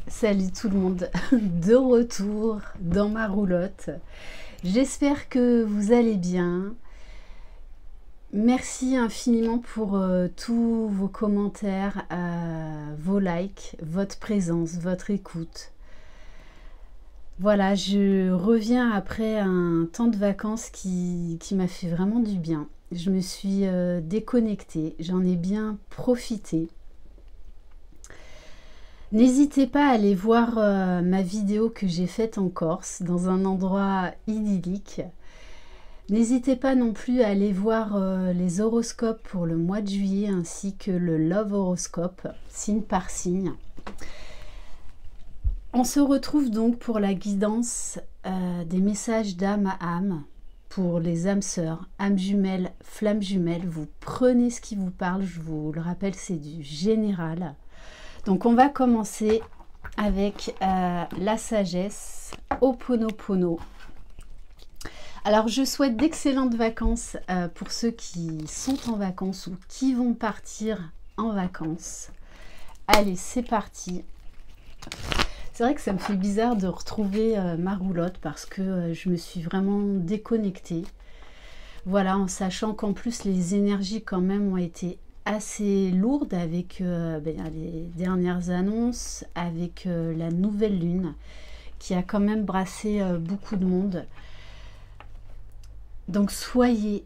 Salut tout le monde, de retour dans ma roulotte. J'espère que vous allez bien. Merci infiniment pour tous vos commentaires, vos likes, votre présence, votre écoute. Voilà, je reviens après un temps de vacances qui m'a fait vraiment du bien. Je me suis déconnectée, j'en ai bien profité. N'hésitez pas à aller voir ma vidéo que j'ai faite en Corse, dans un endroit idyllique. N'hésitez pas non plus à aller voir les horoscopes pour le mois de juillet, ainsi que le Love Horoscope, signe par signe. On se retrouve donc pour la guidance des messages d'âme à âme, pour les âmes sœurs, âmes jumelles, flammes jumelles. Vous prenez ce qui vous parle, je vous le rappelle, c'est du général. Donc on va commencer avec la sagesse, Ho'oponopono. Alors je souhaite d'excellentes vacances pour ceux qui sont en vacances ou qui vont partir en vacances. Allez, c'est parti. C'est vrai que ça me fait bizarre de retrouver ma roulotte parce que je me suis vraiment déconnectée. Voilà, en sachant qu'en plus les énergies quand même ont été assez lourde avec les dernières annonces, avec la nouvelle lune qui a quand même brassé beaucoup de monde. Donc soyez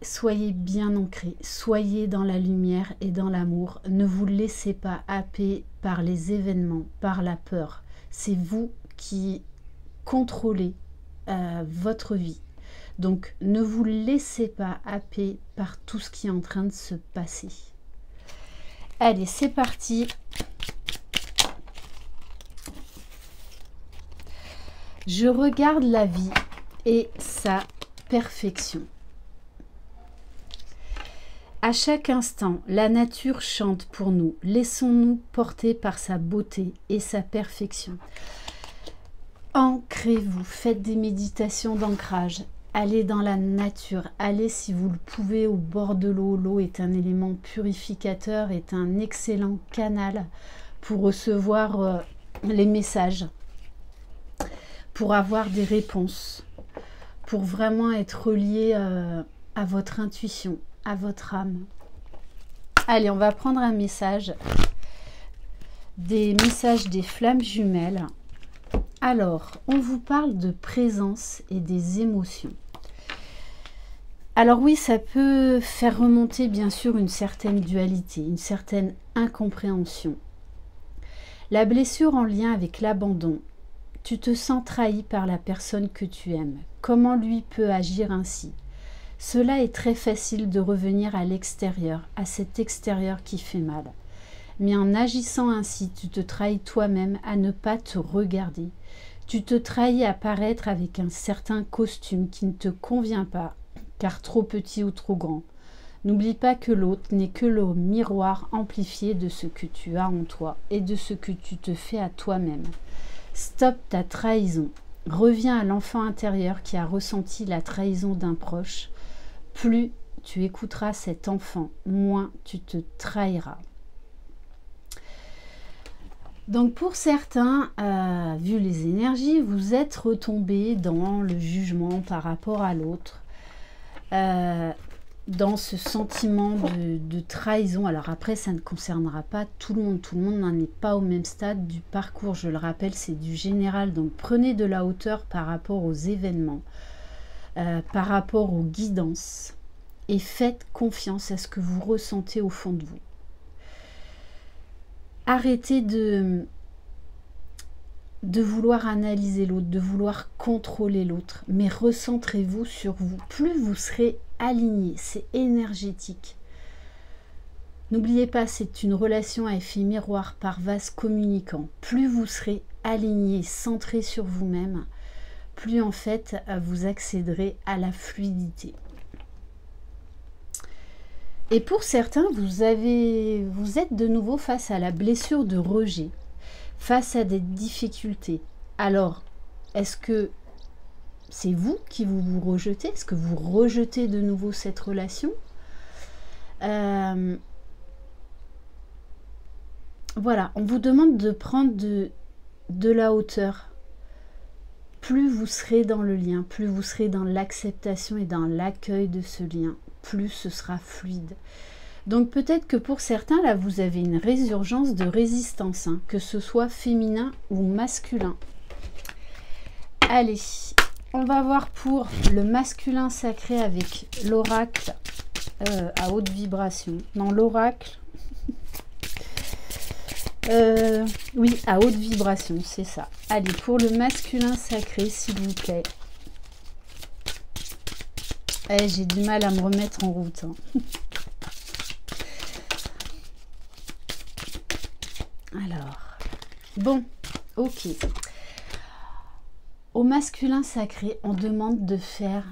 bien ancrés, soyez dans la lumière et dans l'amour. Ne vous laissez pas happer par les événements, par la peur. C'est vous qui contrôlez votre vie. Donc ne vous laissez pas happer par tout ce qui est en train de se passer. Allez, c'est parti. Je regarde la vie et sa perfection. À chaque instant, la nature chante pour nous. Laissons-nous porter par sa beauté et sa perfection. Ancrez-vous, faites des méditations d'ancrage. Allez dans la nature, allez si vous le pouvez au bord de l'eau. L'eau est un élément purificateur, est un excellent canal pour recevoir les messages, pour avoir des réponses, pour vraiment être relié à votre intuition, à votre âme. Allez, on va prendre un message, des messages des flammes jumelles. Alors, on vous parle de présence et des émotions. Alors oui, ça peut faire remonter bien sûr une certaine dualité, une certaine incompréhension. La blessure en lien avec l'abandon. Tu te sens trahi par la personne que tu aimes. Comment lui peut agir ainsi? Cela est très facile de revenir à l'extérieur, à cet extérieur qui fait mal. Mais en agissant ainsi, tu te trahis toi-même à ne pas te regarder. Tu te trahis à paraître avec un certain costume qui ne te convient pas, car trop petit ou trop grand. N'oublie pas que l'autre n'est que le miroir amplifié de ce que tu as en toi et de ce que tu te fais à toi-même. Stop ta trahison. Reviens à l'enfant intérieur qui a ressenti la trahison d'un proche. Plus tu écouteras cet enfant, moins tu te trahiras. Donc pour certains, vu les énergies, vous êtes retombés dans le jugement par rapport à l'autre, dans ce sentiment de trahison. Alors après, ça ne concernera pas tout le monde n'en est pas au même stade du parcours, je le rappelle, c'est du général, donc prenez de la hauteur par rapport aux événements, par rapport aux guidances, et faites confiance à ce que vous ressentez au fond de vous. Arrêtez de vouloir analyser l'autre, de vouloir contrôler l'autre, mais recentrez-vous sur vous. Plus vous serez aligné, c'est énergétique. N'oubliez pas, c'est une relation à effet miroir par vase communicant. Plus vous serez aligné, centré sur vous-même, plus en fait vous accéderez à la fluidité. Et pour certains, vous êtes de nouveau face à la blessure de rejet, face à des difficultés. Alors, est-ce que c'est vous qui vous rejetez? Est-ce que vous rejetez de nouveau cette relation? Voilà, on vous demande de prendre de la hauteur, plus vous serez dans le lien, plus vous serez dans l'acceptation et dans l'accueil de ce lien, plus ce sera fluide. Donc peut-être que pour certains, là, vous avez une résurgence de résistance, hein, que ce soit féminin ou masculin. Allez, on va voir pour le masculin sacré avec l'oracle à haute vibration. Non, l'oracle... oui, à haute vibration, c'est ça. Allez, pour le masculin sacré, s'il vous plaît. Eh, j'ai du mal à me remettre en route. Hein. Alors, bon, ok. Au masculin sacré, on demande de faire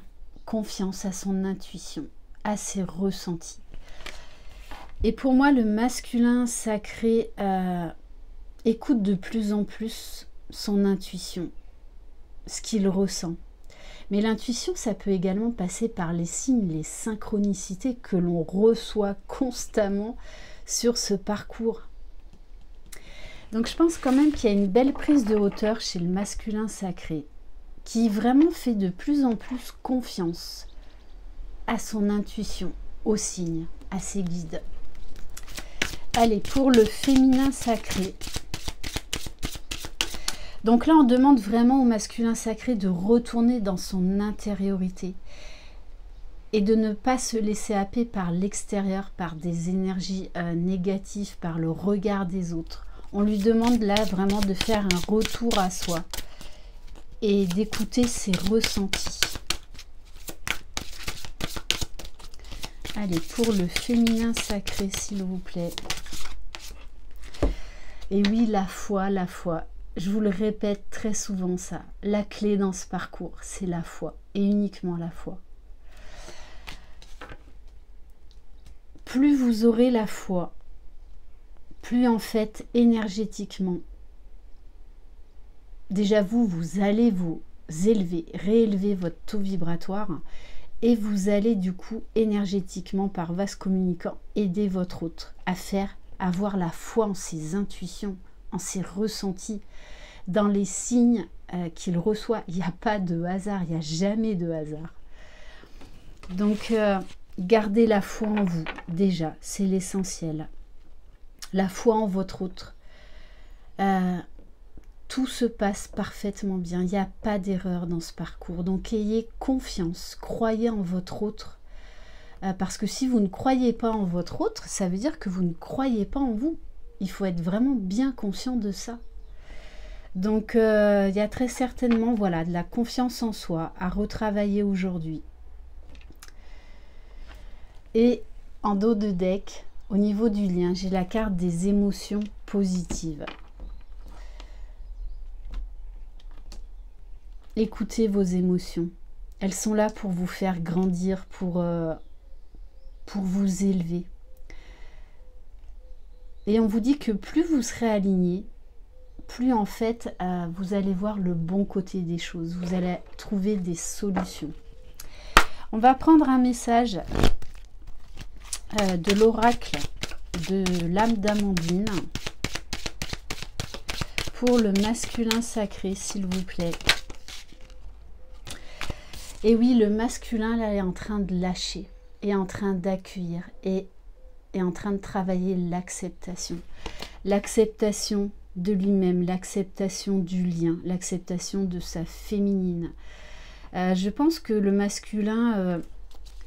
confiance à son intuition, à ses ressentis. Et pour moi, le masculin sacré écoute de plus en plus son intuition, ce qu'il ressent. Mais l'intuition, ça peut également passer par les signes, les synchronicités que l'on reçoit constamment sur ce parcours. Donc je pense quand même qu'il y a une belle prise de hauteur chez le masculin sacré, qui vraiment fait de plus en plus confiance à son intuition, aux signes, à ses guides. Allez, pour le féminin sacré. Donc là, on demande vraiment au masculin sacré de retourner dans son intériorité et de ne pas se laisser happer par l'extérieur, par des énergies négatives, par le regard des autres. On lui demande là vraiment de faire un retour à soi et d'écouter ses ressentis. Allez, pour le féminin sacré, s'il vous plaît. Et oui, la foi, la foi. Je vous le répète très souvent ça. La clé dans ce parcours, c'est la foi. Et uniquement la foi. Plus vous aurez la foi, plus en fait énergétiquement, déjà vous allez vous élever, réélever votre taux vibratoire et vous allez du coup énergétiquement par vase communicant aider votre autre à avoir la foi en ses intuitions, en ses ressentis, dans les signes qu'il reçoit. Il n'y a pas de hasard, il n'y a jamais de hasard. Donc gardez la foi en vous, déjà, c'est l'essentiel. La foi en votre autre. Tout se passe parfaitement bien. Il n'y a pas d'erreur dans ce parcours. Donc ayez confiance. Croyez en votre autre. Parce que si vous ne croyez pas en votre autre, ça veut dire que vous ne croyez pas en vous. Il faut être vraiment bien conscient de ça. Donc il y a très certainement voilà, de la confiance en soi à retravailler aujourd'hui. Et en dos de deck, au niveau du lien, j'ai la carte des émotions positives. Écoutez vos émotions. Elles sont là pour vous faire grandir, pour vous élever. Et on vous dit que plus vous serez aligné, plus en fait vous allez voir le bon côté des choses. Vous allez trouver des solutions. On va prendre un message de l'oracle de l'âme d'Amandine pour le masculin sacré, s'il vous plaît. Et oui, le masculin là est en train de lâcher, est en train d'accueillir et est en train de travailler l'acceptation. L'acceptation de lui-même, l'acceptation du lien, l'acceptation de sa féminine. Je pense que le masculin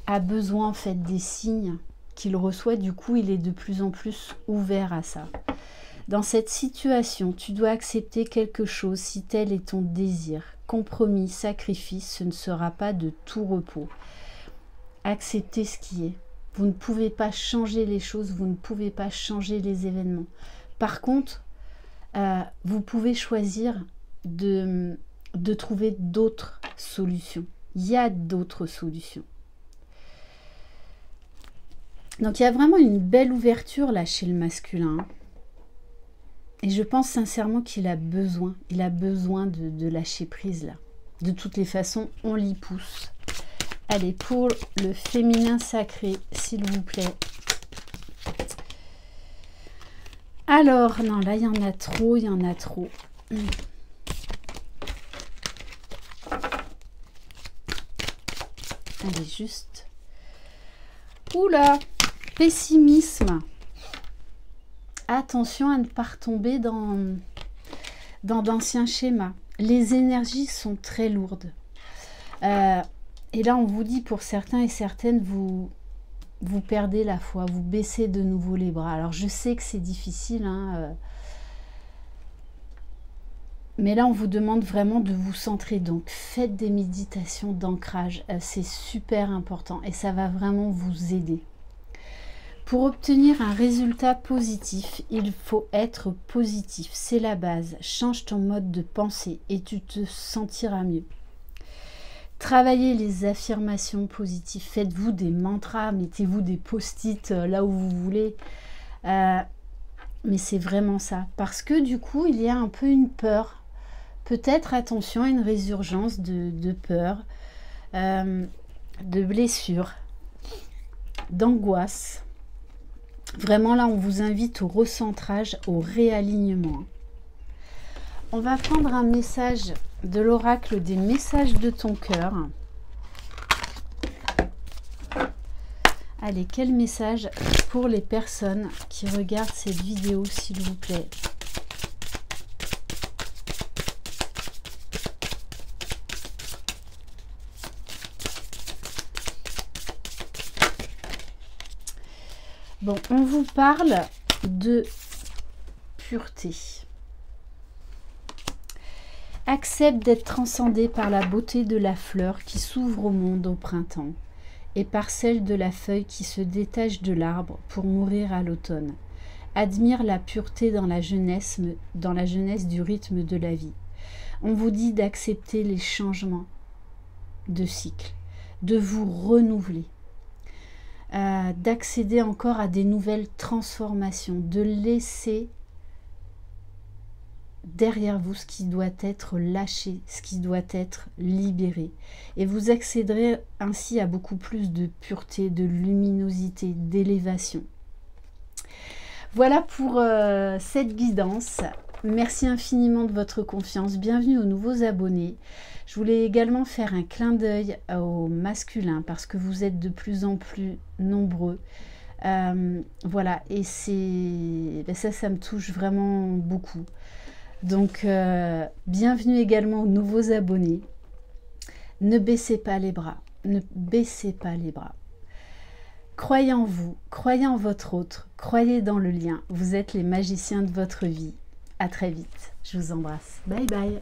a besoin en fait des signes qu'il reçoit, du coup il est de plus en plus ouvert à ça. Dans cette situation, tu dois accepter quelque chose si tel est ton désir. Compromis, sacrifice, ce ne sera pas de tout repos. Acceptez ce qui est. Vous ne pouvez pas changer les choses, vous ne pouvez pas changer les événements. Par contre, vous pouvez choisir de trouver d'autres solutions. Il y a d'autres solutions. Donc il y a vraiment une belle ouverture là chez le masculin. Et je pense sincèrement qu'il a besoin. Il a besoin de lâcher prise là. De toutes les façons, on l'y pousse. Allez, pour le féminin sacré, s'il vous plaît. Alors, non, là, il y en a trop, il y en a trop. Allez, juste. Oula, pessimisme. Attention à ne pas retomber dans d'anciens schémas. Les énergies sont très lourdes. Et là, on vous dit, pour certains et certaines, vous perdez la foi, vous baissez de nouveau les bras. Alors, je sais que c'est difficile, hein, mais là, on vous demande vraiment de vous centrer. Donc, faites des méditations d'ancrage. C'est super important et ça va vraiment vous aider. Pour obtenir un résultat positif, il faut être positif. C'est la base. Change ton mode de pensée et tu te sentiras mieux. Travaillez les affirmations positives. Faites-vous des mantras. Mettez-vous des post-it là où vous voulez. Mais c'est vraiment ça. Parce que du coup, il y a un peu une peur. Peut-être, attention, à une résurgence de peur, de blessure, d'angoisse. Vraiment, là, on vous invite au recentrage, au réalignement. On va prendre un message de l'oracle des messages de ton cœur. Allez, quel message pour les personnes qui regardent cette vidéo, s'il vous plaît? Bon, on vous parle de pureté. Accepte d'être transcendé par la beauté de la fleur qui s'ouvre au monde au printemps et par celle de la feuille qui se détache de l'arbre pour mourir à l'automne. Admire la pureté dans la jeunesse du rythme de la vie. On vous dit d'accepter les changements de cycle, de vous renouveler. D'accéder encore à des nouvelles transformations, de laisser derrière vous ce qui doit être lâché, ce qui doit être libéré. Et vous accéderez ainsi à beaucoup plus de pureté, de luminosité, d'élévation. Voilà pour cette guidance. Merci infiniment de votre confiance. Bienvenue aux nouveaux abonnés. Je voulais également faire un clin d'œil au masculin parce que vous êtes de plus en plus nombreux. Voilà, et ça me touche vraiment beaucoup. Donc, bienvenue également aux nouveaux abonnés. Ne baissez pas les bras. Ne baissez pas les bras. Croyez en vous, croyez en votre autre, croyez dans le lien. Vous êtes les magiciens de votre vie. À très vite. Je vous embrasse. Bye bye.